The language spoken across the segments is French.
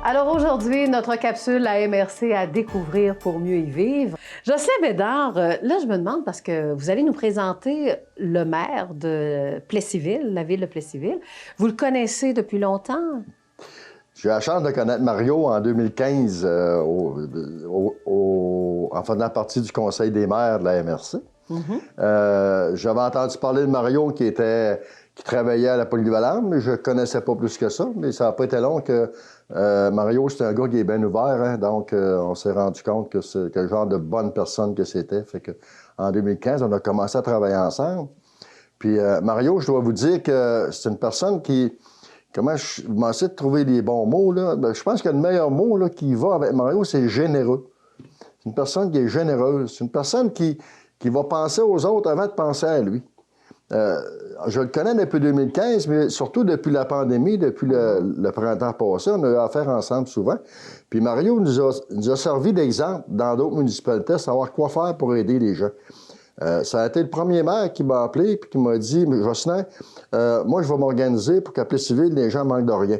Alors aujourd'hui, notre capsule, la MRC à découvrir pour mieux y vivre. Jocelyn Bédard, là je me demande parce que vous allez nous présenter le maire de Plessisville, la ville de Plessisville. Vous le connaissez depuis longtemps? J'ai eu la chance de connaître Mario en 2015 en faisant partie du conseil des maires de la MRC. J'avais entendu parler de Mario qui travaillait à la polyvalente, mais je ne connaissais pas plus que ça. Mais ça n'a pas été long que Mario, c'est un gars qui est bien ouvert, hein, donc on s'est rendu compte que c'est quel genre de bonne personne que c'était. Fait que en 2015, on a commencé à travailler ensemble. Puis Mario, je dois vous dire que c'est une personne qui... Comment je m'essaie de trouver les bons mots, là? Ben, je pense que le meilleur mot là, qui va avec Mario, c'est généreux. C'est une personne qui est généreuse. C'est une personne qui va penser aux autres avant de penser à lui. Je le connais depuis 2015, mais surtout depuis la pandémie, depuis le printemps passé, on a eu affaire ensemble souvent. Puis Mario nous a servi d'exemple dans d'autres municipalités, savoir quoi faire pour aider les gens. Ça a été le premier maire qui m'a appelé et qui m'a dit « Jocelyn, moi, je vais m'organiser pour qu'à Plessisville, les gens manquent de rien.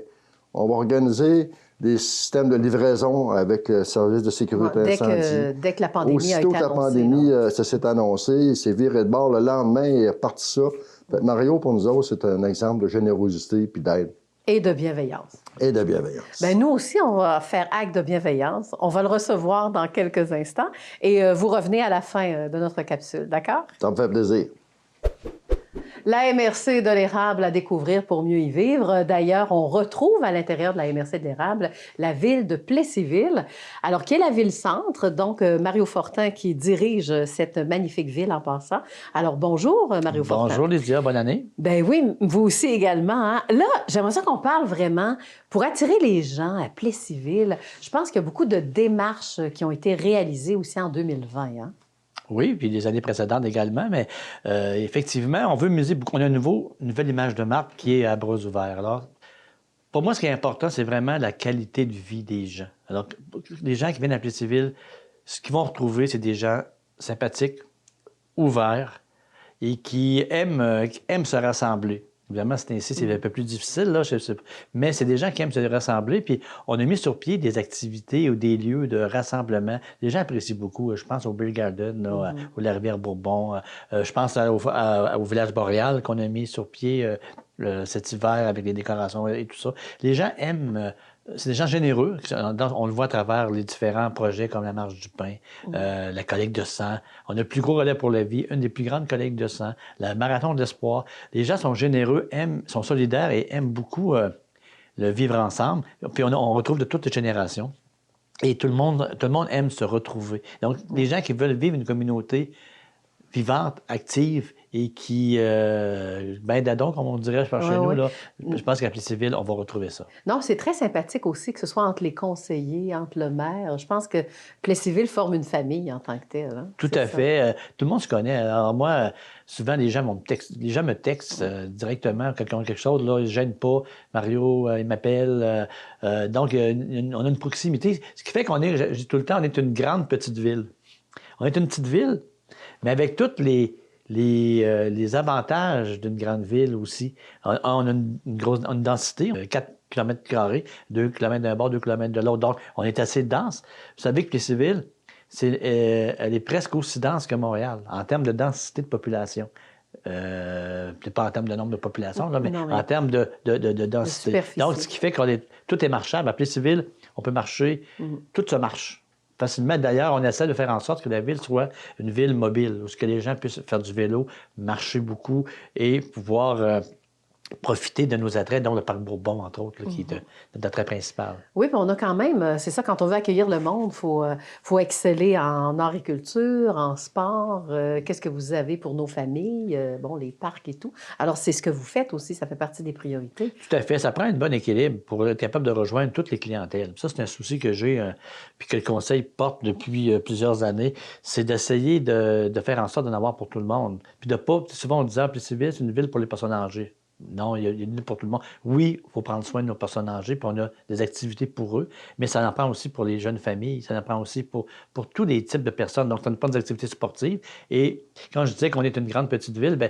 On va organiser des systèmes de livraison avec le service de sécurité incendie. » Dès que la pandémie a été annoncée. Aussitôt que la pandémie ça s'est annoncé, il s'est viré de bord le lendemain et il est parti ça. Fait que Mario, pour nous autres, c'est un exemple de générosité et d'aide. Et de bienveillance. Et de bienveillance. Bien, nous aussi, on va faire acte de bienveillance. On va le recevoir dans quelques instants. Et vous revenez à la fin de notre capsule, d'accord? Ça me fait plaisir. La MRC de l'érable à découvrir pour mieux y vivre. D'ailleurs, on retrouve à l'intérieur de la MRC de l'érable la ville de Plessisville, alors qui est la ville-centre. Donc, Mario Fortin qui dirige cette magnifique ville en passant. Alors, bonjour, Mario Fortin. Bonjour, Lydia, bonne année. Ben oui, vous aussi également. Hein? Là, j'aimerais ça qu'on parle vraiment pour attirer les gens à Plessisville. Je pense qu'il y a beaucoup de démarches qui ont été réalisées aussi en 2020. Hein? Oui, puis les années précédentes également, mais effectivement, on veut miser beaucoup. On a une nouvelle image de marque qui est à bras ouverts. Alors, pour moi, ce qui est important, c'est vraiment la qualité de vie des gens. Alors, les gens qui viennent à Plessisville, ce qu'ils vont retrouver, c'est des gens sympathiques, ouverts et qui aiment se rassembler. Évidemment, c'est ainsi, c'est un peu plus difficile, là, mais c'est des gens qui aiment se rassembler. Puis on a mis sur pied des activités ou des lieux de rassemblement. Les gens apprécient beaucoup. Je pense au Beer Garden, là, ou la rivière Bourbon. Je pense au village boréal qu'on a mis sur pied cet hiver avec les décorations et tout ça. Les gens aiment... c'est des gens généreux. On le voit à travers les différents projets comme la Marche du Pain, la collecte de sang. On a le plus gros relais pour la vie, une des plus grandes collectes de sang, le marathon de l'espoir. Les gens sont généreux, sont solidaires et aiment beaucoup le vivre ensemble. Puis on retrouve de toutes les générations. Et tout le monde aime se retrouver. Donc, les gens qui veulent vivre une communauté vivante, active et qui, ben d'adon, comme on dirait par chez nous, là, je pense qu'à Plessisville, on va retrouver ça. Non, c'est très sympathique aussi que ce soit entre les conseillers, entre le maire. Je pense que Plessisville forme une famille en tant que telle. Hein? Tout à fait. Tout le monde se connaît. Alors moi, souvent, les gens me textent directement quand ils ont quelque chose. Là, ils ne gênent pas. Mario, il m'appelle. Donc, on a une proximité. Ce qui fait je dis tout le temps, on est une grande petite ville. On est une petite ville, mais avec toutes les avantages d'une grande ville aussi. On a une densité, 4 km², 2 km d'un bord, 2 km de l'autre. Donc, on est assez dense. Vous savez que Plessisville, elle est presque aussi dense que Montréal en termes de densité de population. Peut-être pas en termes de nombre de population, là, mais en termes de densité. Donc, ce qui fait que tout est marchable. À Plessisville, on peut marcher, tout se marche facilement. D'ailleurs, on essaie de faire en sorte que la ville soit une ville mobile, où les gens puissent faire du vélo, marcher beaucoup et pouvoir profiter de nos attraits, dont le Parc Bourbon, entre autres, là, qui est notre attrait principal. Oui, puis on a quand même, c'est ça, quand on veut accueillir le monde, il faut exceller en agriculture, en sport. Qu'est-ce que vous avez pour nos familles? Bon, les parcs et tout. Alors, c'est ce que vous faites aussi, ça fait partie des priorités. Tout à fait. Ça prend un bon équilibre pour être capable de rejoindre toutes les clientèles. Ça, c'est un souci que j'ai, puis que le Conseil porte depuis plusieurs années, c'est d'essayer de faire en sorte d'en avoir pour tout le monde. Puis de pas, souvent on disait, Plessisville, c'est une ville pour les personnes âgées. Non, il y a une ville pour tout le monde. Oui, il faut prendre soin de nos personnes âgées, puis on a des activités pour eux, mais ça en prend aussi pour les jeunes familles, ça en prend aussi pour tous les types de personnes. Donc, ça ne pas des activités sportives. Et quand je disais qu'on est une grande petite ville, bien,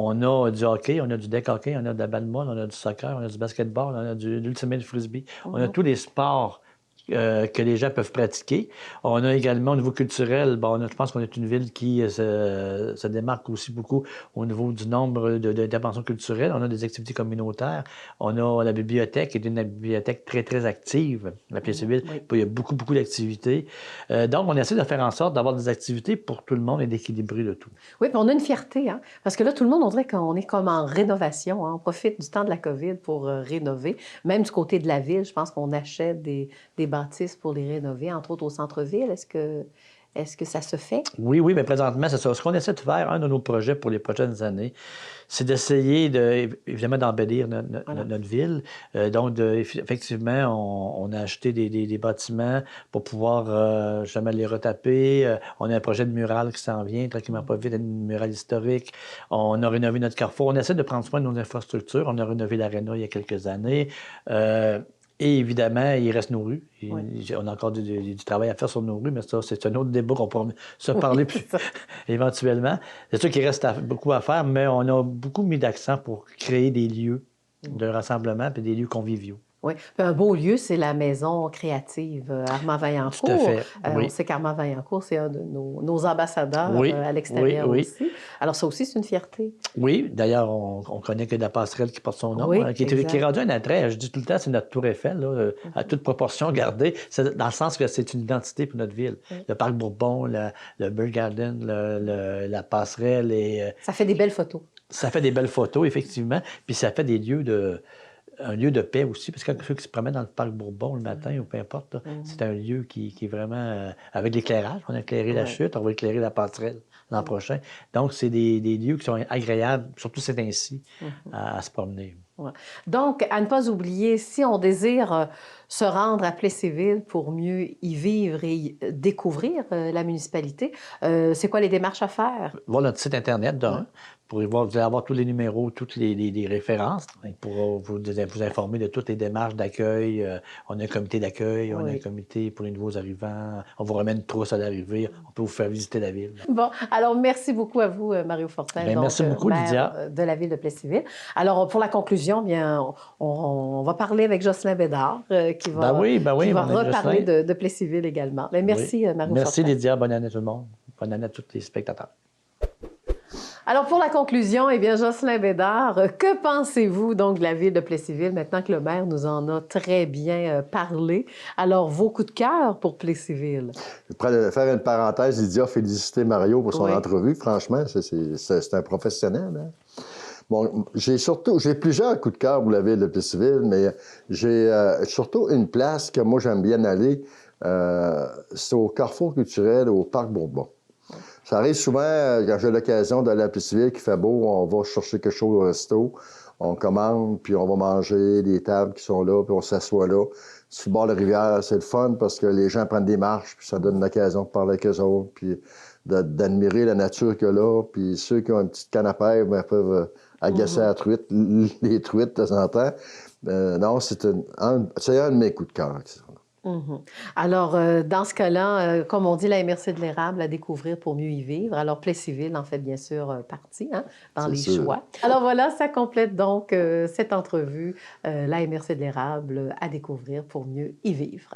On a du hockey, on a du deck hockey, on a de la balle molle, on a du soccer, on a du basketball, on a de l'ultimate frisbee. On a tous les sports que les gens peuvent pratiquer. On a également, au niveau culturel, bon, je pense qu'on est une ville qui se démarque aussi beaucoup au niveau du nombre d'interventions culturelles. On a des activités communautaires. On a la bibliothèque, qui est une bibliothèque très, très active, la Plessisville. Oui. Il y a beaucoup, beaucoup d'activités. Donc, on essaie de faire en sorte d'avoir des activités pour tout le monde et d'équilibrer le tout. Oui, puis on a une fierté, hein? Parce que là, tout le monde, on dirait qu'on est comme en rénovation, hein? On profite du temps de la COVID pour rénover. Même du côté de la ville, je pense qu'on achète des bâtisses pour les rénover, entre autres au centre-ville. Est-ce que ça se fait? Oui, oui, mais présentement, c'est ça. Ce qu'on essaie de faire, un de nos projets pour les prochaines années, c'est d'essayer, évidemment, d'embellir notre ville. Donc, effectivement, on a acheté des bâtiments pour pouvoir jamais les retaper. On a un projet de mural qui s'en vient, tranquillement pas vite, une murale historique. On a rénové notre carrefour. On essaie de prendre soin de nos infrastructures. On a rénové l'aréna il y a quelques années. Et évidemment, il reste nos rues. Oui. On a encore du travail à faire sur nos rues, mais ça, c'est un autre débat qu'on pourra se parler plus éventuellement. C'est sûr qu'il reste beaucoup à faire, mais on a beaucoup mis d'accent pour créer des lieux de rassemblement et des lieux conviviaux. Oui. Puis un beau lieu, c'est la maison créative Armand Vaillancourt. Tout à fait, oui. On sait qu'Armand Vaillancourt, c'est un de nos ambassadeurs Oui, à l'extérieur oui. aussi. Alors ça aussi, c'est une fierté. Oui, d'ailleurs, on connaît que la passerelle qui porte son nom, Oui, qui est rendu un attrait. Je dis tout le temps, c'est notre tour Eiffel, là, à toute proportion gardée, dans le sens que c'est une identité pour notre ville. Oui. Le parc Bourbon, le Bear Garden, la passerelle. Ça fait des belles photos. Ça fait des belles photos, effectivement, puis ça fait des lieux un lieu de paix aussi, parce que ceux qui se promènent dans le parc Bourbon le matin ou peu importe, c'est un lieu qui est vraiment avec l'éclairage. On a éclairé la chute, on va éclairer la passerelle l'an prochain. Donc, c'est des lieux qui sont agréables, surtout c'est ainsi, à se promener. Ouais. Donc, à ne pas oublier, si on désire se rendre à Plessisville pour mieux y vivre et découvrir la municipalité, c'est quoi les démarches à faire? Voir notre site Internet, pour y voir, vous allez avoir tous les numéros, toutes les références pour vous informer de toutes les démarches d'accueil. On a un comité d'accueil, on a un comité pour les nouveaux arrivants. On vous remet une trousse à l'arrivée. On peut vous faire visiter la ville. Bon, alors merci beaucoup à vous, Mario Fortin, Bien, merci beaucoup, maire Lydia. de la ville de Plessisville. Alors, pour la conclusion, bien, on va parler avec Jocelyn Bédard, qui va reparler de Plessisville également. Mais merci, Mario Fortin. Merci, Lydia. Bonne année à tout le monde. Bonne année à tous les spectateurs. Alors, pour la conclusion, eh bien, Jocelyn Bédard, que pensez-vous donc de la ville de Plessisville maintenant que le maire nous en a très bien parlé? Alors, vos coups de cœur pour Plessisville? Je pourrais faire une parenthèse. Lydia a félicité Mario pour son entrevue. Franchement, c'est un professionnel. Hein? Bon, j'ai plusieurs coups de cœur pour la ville de Plessisville, mais j'ai surtout une place que moi, j'aime bien aller. C'est au Carrefour culturel, au Parc Bourbon. Ça arrive souvent, quand j'ai l'occasion d'aller à Plessisville, qu'il fait beau, on va chercher quelque chose au resto, on commande, puis on va manger, des tables qui sont là, puis on s'assoit là. Sur le bord de la rivière, c'est le fun parce que les gens prennent des marches, puis ça donne l'occasion de parler avec eux autres, puis d'admirer la nature qu'il y a là. Puis ceux qui ont une petite canne à pêche, ben, peuvent agacer la truite, les truites de temps en temps. Non, c'est un de mes coups de cœur. Alors, dans ce cas-là, comme on dit, la MRC de l'érable à découvrir pour mieux y vivre. Alors, Plessisville en fait bien sûr partie dans les choix. Alors voilà, ça complète donc cette entrevue, la MRC de l'érable à découvrir pour mieux y vivre.